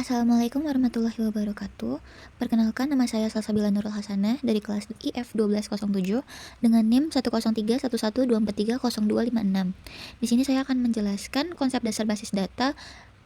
Assalamualaikum warahmatullahi wabarakatuh. Perkenalkan, nama saya Salsabila Nurul Hasanah dari kelas IF 1207 dengan NIM 10311243026. Di sini saya akan menjelaskan konsep dasar basis data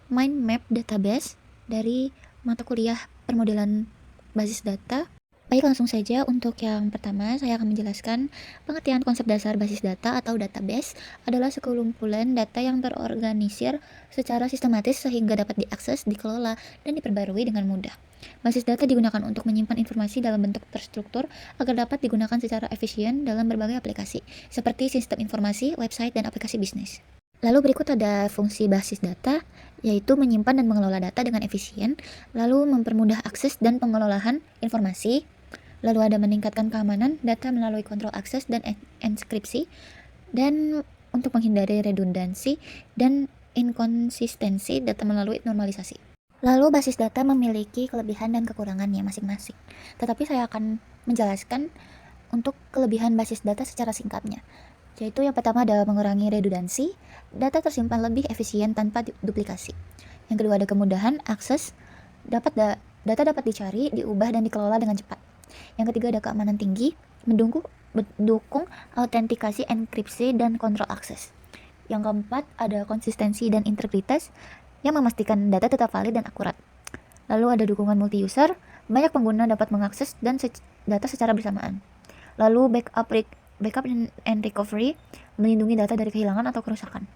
mind map database dari mata kuliah permodelan basis data. Baik, langsung saja. Untuk yang pertama, saya akan menjelaskan pengertian konsep dasar basis data atau database adalah sekumpulan data yang terorganisir secara sistematis sehingga dapat diakses, dikelola, dan diperbarui dengan mudah. Basis data digunakan untuk menyimpan informasi dalam bentuk terstruktur agar dapat digunakan secara efisien dalam berbagai aplikasi, seperti sistem informasi, website, dan aplikasi bisnis. Lalu berikut ada fungsi basis data, yaitu menyimpan dan mengelola data dengan efisien, lalu mempermudah akses dan pengelolaan informasi, lalu ada meningkatkan keamanan data melalui kontrol akses dan enkripsi, dan untuk menghindari redundansi dan inkonsistensi data melalui normalisasi. Lalu basis data memiliki kelebihan dan kekurangannya masing-masing, tetapi saya akan menjelaskan untuk kelebihan basis data secara singkatnya, yaitu yang pertama ada mengurangi redundansi, data tersimpan lebih efisien tanpa duplikasi. Yang kedua ada kemudahan akses, data dapat dicari, diubah, dan dikelola dengan cepat. Yang ketiga ada keamanan tinggi, mendukung autentikasi, enkripsi, dan kontrol akses. Yang keempat ada konsistensi dan integritas yang memastikan data tetap valid dan akurat. Lalu ada dukungan multi-user, banyak pengguna dapat mengakses dan data secara bersamaan. Lalu backup and recovery, melindungi data dari kehilangan atau kerusakan.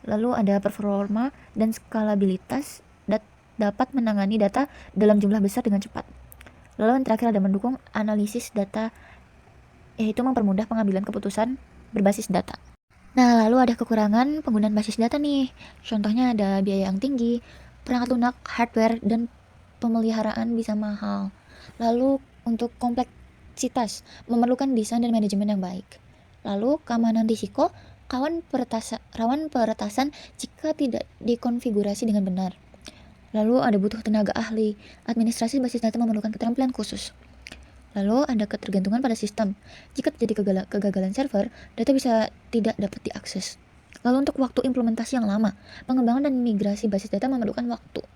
Lalu ada performa dan skalabilitas, dapat menangani data dalam jumlah besar dengan cepat. Lalu yang terakhir ada mendukung analisis data, yaitu mempermudah pengambilan keputusan berbasis data. Nah, lalu ada kekurangan penggunaan basis data nih. Contohnya ada biaya yang tinggi, perangkat lunak, hardware, dan pemeliharaan bisa mahal. Lalu untuk kompleksitas, memerlukan desain dan manajemen yang baik. Lalu keamanan risiko, rawan peretasan jika tidak dikonfigurasi dengan benar. Lalu ada butuh tenaga ahli, administrasi basis data memerlukan keterampilan khusus. Lalu ada ketergantungan pada sistem. Jika terjadi kegagalan server, data bisa tidak dapat diakses. Lalu untuk waktu implementasi yang lama, pengembangan dan migrasi basis data memerlukan waktu.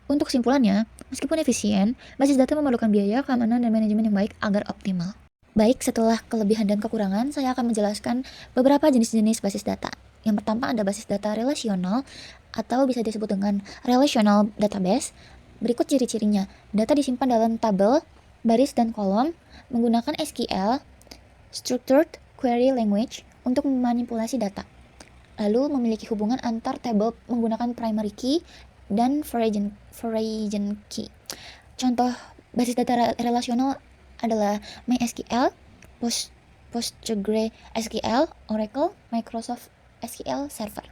Untuk kesimpulannya, meskipun efisien, basis data memerlukan biaya, keamanan, dan manajemen yang baik agar optimal. Baik, setelah kelebihan dan kekurangan, saya akan menjelaskan beberapa jenis-jenis basis data. Yang pertama ada basis data relasional atau bisa disebut dengan relational database. Berikut ciri-cirinya. Data disimpan dalam tabel, baris, dan kolom menggunakan SQL, Structured Query Language, untuk memanipulasi data. Lalu memiliki hubungan antar tabel menggunakan primary key dan foreign key. Contoh basis data relasional adalah MySQL, PostgreSQL, Oracle, Microsoft SQL Server.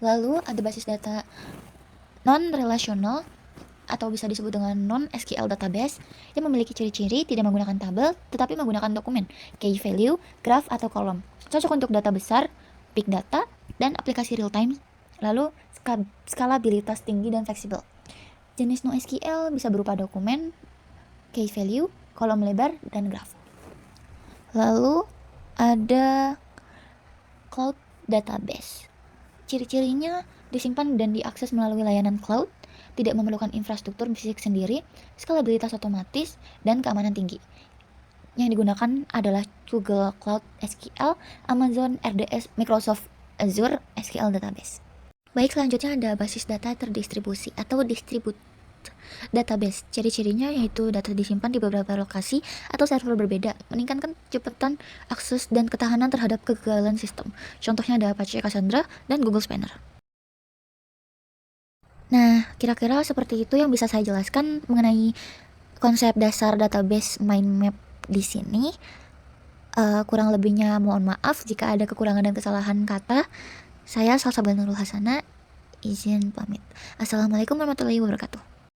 Lalu ada basis data non-relasional atau bisa disebut dengan non-SQL database yang memiliki ciri-ciri tidak menggunakan tabel tetapi menggunakan dokumen, key value, graph, atau kolom. Cocok untuk data besar, big data, dan aplikasi real time. Lalu skalabilitas tinggi dan fleksibel. Jenis NoSQL bisa berupa dokumen, key value, kolom lebar, dan graph. Lalu ada cloud database. Ciri-cirinya disimpan dan diakses melalui layanan cloud, tidak memerlukan infrastruktur fisik sendiri, skalabilitas otomatis, dan keamanan tinggi. Yang digunakan adalah Google Cloud SQL, Amazon RDS, Microsoft Azure SQL Database. Baik, selanjutnya ada basis data terdistribusi atau distributed database. Ciri-cirinya yaitu data disimpan di beberapa lokasi atau server berbeda, meningkatkan kecepatan akses dan ketahanan terhadap kegagalan sistem. Contohnya ada Apache Cassandra dan Google Spanner. Nah, kira-kira seperti itu yang bisa saya jelaskan mengenai konsep dasar database mind map di sini. Kurang lebihnya mohon maaf jika ada kekurangan dan kesalahan kata. Saya Salsabila Nurul Hasanah, izin pamit. Assalamualaikum warahmatullahi wabarakatuh.